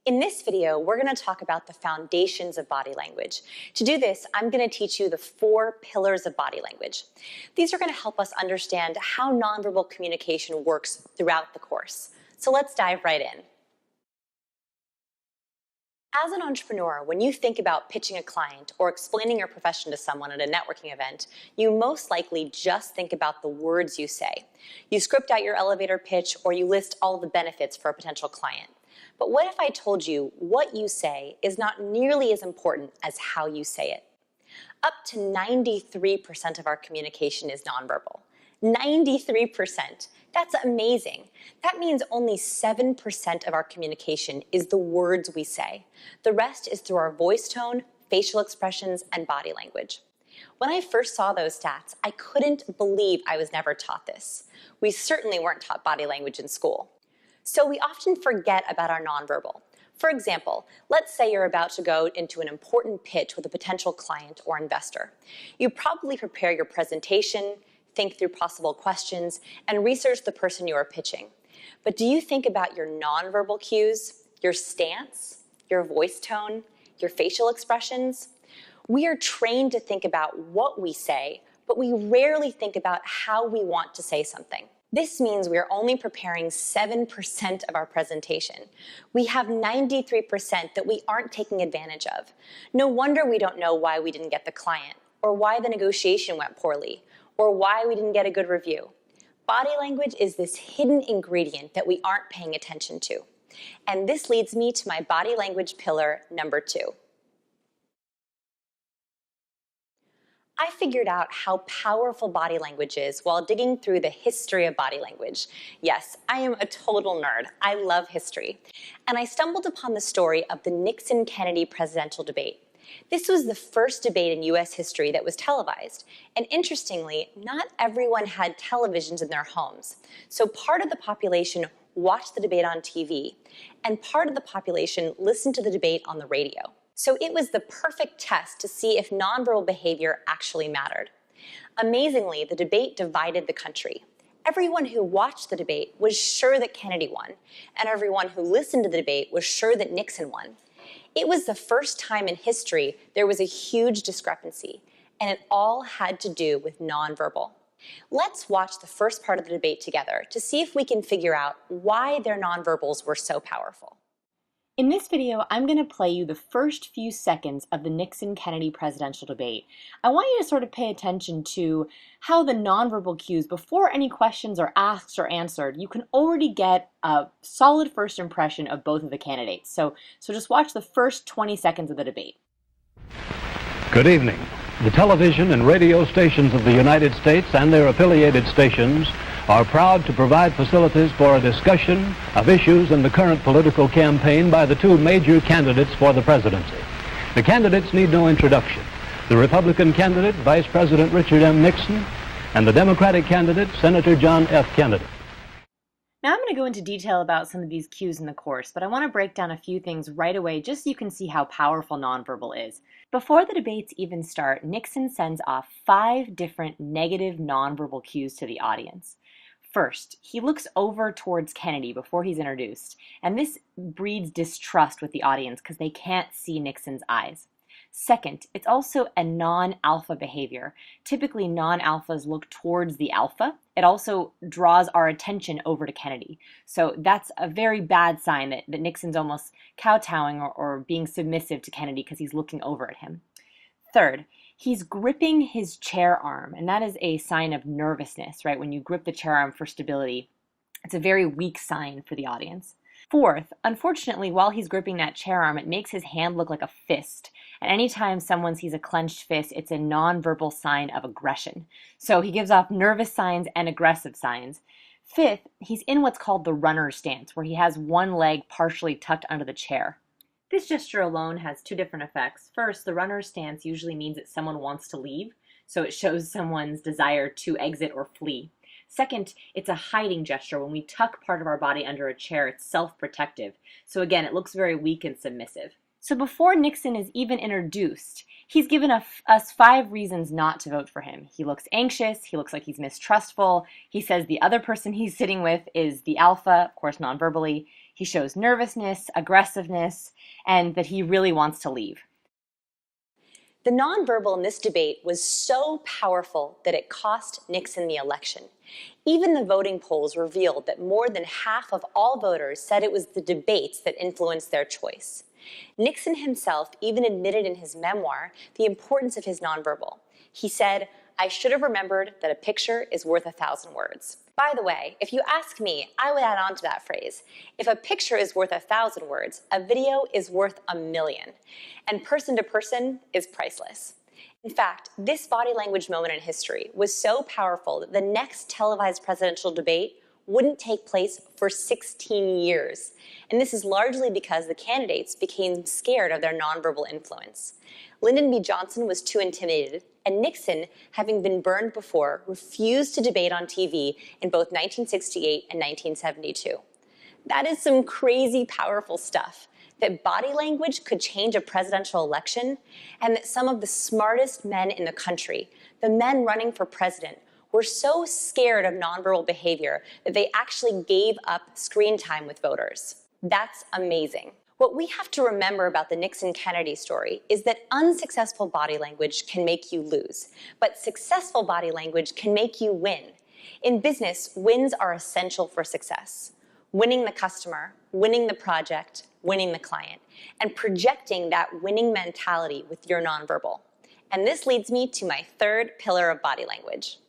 In this video, we're going to talk about the foundations of body language. To do this, I'm going to teach you the 4 pillars of body language. These are going to help us understand how nonverbal communication works throughout the course. So let's dive right in. As an entrepreneur, when you think about pitching a client or explaining your profession to someone at a networking event, you most likely just think about the words you say. You script out your elevator pitch or you list all the benefits for a potential client. But what if I told you what you say is not nearly as important as how you say it? Up to 93% of our communication is nonverbal. 93%. That's amazing. That means only 7% of our communication is the words we say. The rest is through our voice tone, facial expressions, and body language. When I first saw those stats, I couldn't believe I was never taught this. We certainly weren't taught body language in school. So we often forget about our nonverbal. For example, let's say you're about to go into an important pitch with a potential client or investor. You probably prepare your presentation, think through possible questions, and research the person you are pitching. But do you think about your nonverbal cues, your stance, your voice tone, your facial expressions? We are trained to think about what we say, but we rarely think about how we want to say something. This means we are only preparing 7% of our presentation. We have 93% that we aren't taking advantage of. No wonder we don't know why we didn't get the client, or why the negotiation went poorly, or why we didn't get a good review. Body language is this hidden ingredient that we aren't paying attention to. And this leads me to my body language pillar number 2. I figured out how powerful body language is while digging through the history of body language. Yes, I am a total nerd. I love history. And I stumbled upon the story of the Nixon-Kennedy presidential debate. This was the first debate in U.S. history that was televised. And interestingly, not everyone had televisions in their homes. So part of the population watched the debate on TV, and part of the population listened to the debate on the radio. So it was the perfect test to see if nonverbal behavior actually mattered. Amazingly, the debate divided the country. Everyone who watched the debate was sure that Kennedy won, and everyone who listened to the debate was sure that Nixon won. It was the first time in history there was a huge discrepancy, and it all had to do with nonverbal. Let's watch the first part of the debate together to see if we can figure out why their nonverbals were so powerful. In this video, I'm going to play you the first few seconds of the Nixon-Kennedy presidential debate. I want you to sort of pay attention to how the nonverbal cues, before any questions are asked or answered, you can already get a solid first impression of both of the candidates. So just watch the first 20 seconds of the debate. Good evening. The television and radio stations of the United States and their affiliated stations are proud to provide facilities for a discussion of issues in the current political campaign by the 2 major candidates for the presidency. The candidates need no introduction. The Republican candidate, Vice President Richard M. Nixon, and the Democratic candidate, Senator John F. Kennedy. Now I'm going to go into detail about some of these cues in the course, but I want to break down a few things right away just so you can see how powerful nonverbal is. Before the debates even start, Nixon sends off 5 different negative nonverbal cues to the audience. First, he looks over towards Kennedy before he's introduced, and this breeds distrust with the audience because they can't see Nixon's eyes. Second, it's also a non-alpha behavior. Typically, non-alphas look towards the alpha. It also draws our attention over to Kennedy. So that's a very bad sign that Nixon's almost kowtowing or being submissive to Kennedy because he's looking over at him. Third, he's gripping his chair arm, and that is a sign of nervousness, right? When you grip the chair arm for stability, it's a very weak sign for the audience. Fourth, unfortunately, while he's gripping that chair arm, it makes his hand look like a fist. And anytime someone sees a clenched fist, it's a nonverbal sign of aggression. So he gives off nervous signs and aggressive signs. Fifth, he's in what's called the runner stance, where he has one leg partially tucked under the chair. This gesture alone has 2 different effects. First, the runner stance usually means that someone wants to leave, so it shows someone's desire to exit or flee. Second, it's a hiding gesture. When we tuck part of our body under a chair, it's self-protective. So again, it looks very weak and submissive. So before Nixon is even introduced, he's given us 5 reasons not to vote for him. He looks anxious, he looks like he's mistrustful, he says the other person he's sitting with is the alpha, of course non-verbally, he shows nervousness, aggressiveness, and that he really wants to leave. The nonverbal in this debate was so powerful that it cost Nixon the election. Even the voting polls revealed that more than half of all voters said it was the debates that influenced their choice. Nixon himself even admitted in his memoir the importance of his nonverbal. He said, "I should have remembered that a picture is worth 1,000 words." By the way, if you ask me, I would add on to that phrase. If a picture is worth 1,000 words, a video is worth 1,000,000. And person to person is priceless. In fact, this body language moment in history was so powerful that the next televised presidential debate wouldn't take place for 16 years. And this is largely because the candidates became scared of their nonverbal influence. Lyndon B. Johnson was too intimidated, and Nixon, having been burned before, refused to debate on TV in both 1968 and 1972. That is some crazy powerful stuff, that body language could change a presidential election, and that some of the smartest men in the country, the men running for president, were so scared of nonverbal behavior that they actually gave up screen time with voters. That's amazing. What we have to remember about the Nixon-Kennedy story is that unsuccessful body language can make you lose, but successful body language can make you win. In business, wins are essential for success. Winning the customer, winning the project, winning the client, and projecting that winning mentality with your nonverbal. And this leads me to my 3rd pillar of body language.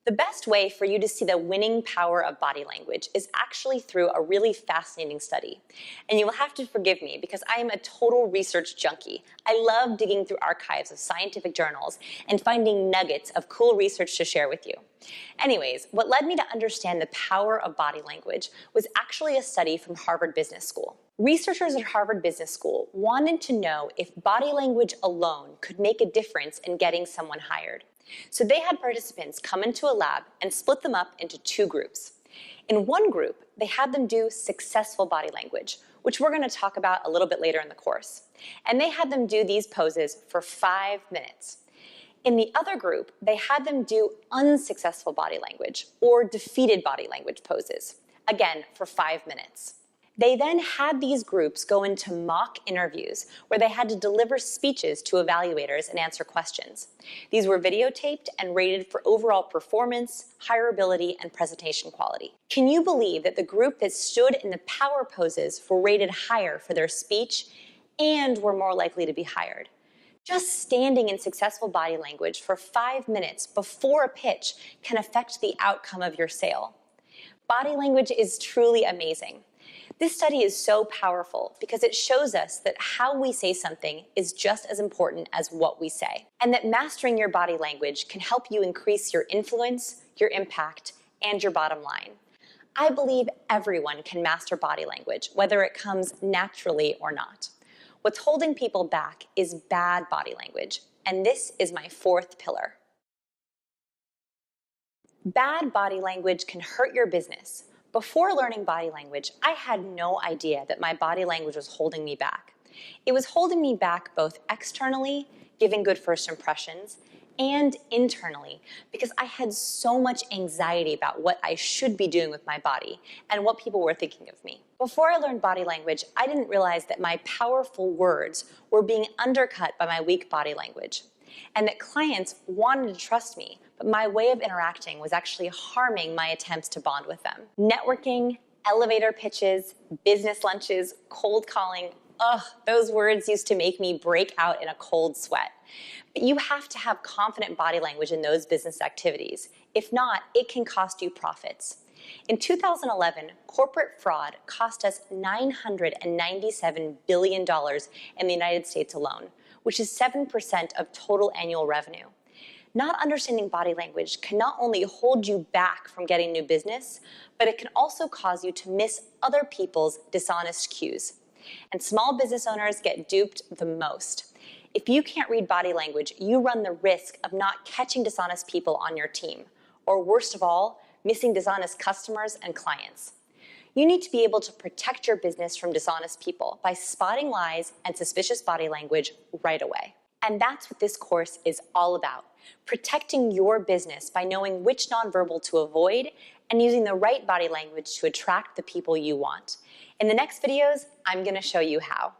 The best way for you to see the winning power of body language is actually through a really fascinating study. And you will have to forgive me because I am a total research junkie. I love digging through archives of scientific journals and finding nuggets of cool research to share with you. Anyways, what led me to understand the power of body language was actually a study from Harvard Business School. Researchers at Harvard Business School wanted to know if body language alone could make a difference in getting someone hired. So they had participants come into a lab and split them up into 2 groups. In one group, they had them do successful body language, which we're going to talk about a little bit later in the course. And they had them do these poses for 5 minutes. In the other group, they had them do unsuccessful body language or defeated body language poses, again for 5 minutes. They then had these groups go into mock interviews where they had to deliver speeches to evaluators and answer questions. These were videotaped and rated for overall performance, hireability, and presentation quality. Can you believe that the group that stood in the power poses were rated higher for their speech and were more likely to be hired? Just standing in successful body language for 5 minutes before a pitch can affect the outcome of your sale. Body language is truly amazing. This study is so powerful because it shows us that how we say something is just as important as what we say, and that mastering your body language can help you increase your influence, your impact, and your bottom line. I believe everyone can master body language, whether it comes naturally or not. What's holding people back is bad body language, and this is my 4th pillar. Bad body language can hurt your business. Before learning body language, I had no idea that my body language was holding me back. It was holding me back both externally, giving good first impressions, and internally, because I had so much anxiety about what I should be doing with my body and what people were thinking of me. Before I learned body language, I didn't realize that my powerful words were being undercut by my weak body language, and that clients wanted to trust me, but my way of interacting was actually harming my attempts to bond with them. Networking, elevator pitches, business lunches, cold calling, those words used to make me break out in a cold sweat. But you have to have confident body language in those business activities. If not, it can cost you profits. In 2011, corporate fraud cost us $997 billion in the United States alone, which is 7% of total annual revenue. Not understanding body language can not only hold you back from getting new business, but it can also cause you to miss other people's dishonest cues. And small business owners get duped the most. If you can't read body language, you run the risk of not catching dishonest people on your team, or worst of all, missing dishonest customers and clients. You need to be able to protect your business from dishonest people by spotting lies and suspicious body language right away. And that's what this course is all about, protecting your business by knowing which nonverbal to avoid and using the right body language to attract the people you want. In the next videos, I'm going to show you how.